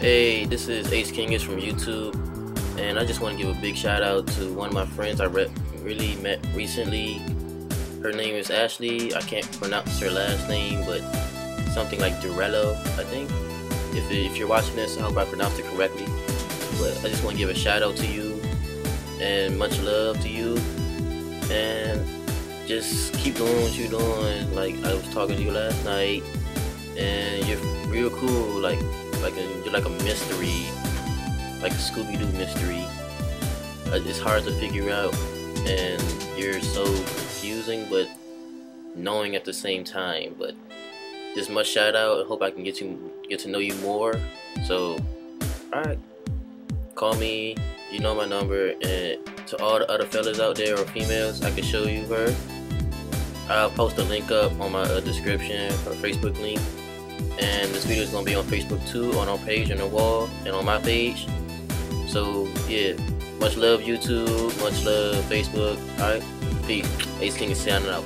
Hey, this is Ace Kingish from YouTube, and I just want to give a big shout out to one of my friends I really met recently. Her name is Ashley. I can't pronounce her last name, but something like Durello, I think. If you're watching this, I hope I pronounced it correctly. But I just want to give a shout out to you, and much love to you, and just keep doing what you're doing. Like I was talking to you last night, and you're real cool. You're like a mystery, like a Scooby-Doo mystery. It's hard to figure out, and you're so confusing, but knowing at the same time. But just much shout out. I hope I can get to know you more. So, alright, call me. You know my number, and to all the other fellas out there or females, I can show you her. I'll post a link up on my description, her Facebook link. And this video is going to be on Facebook too, on our page, on the wall, and on my page. So yeah, much love YouTube, much love Facebook. Alright, peace. Ace King is signing out.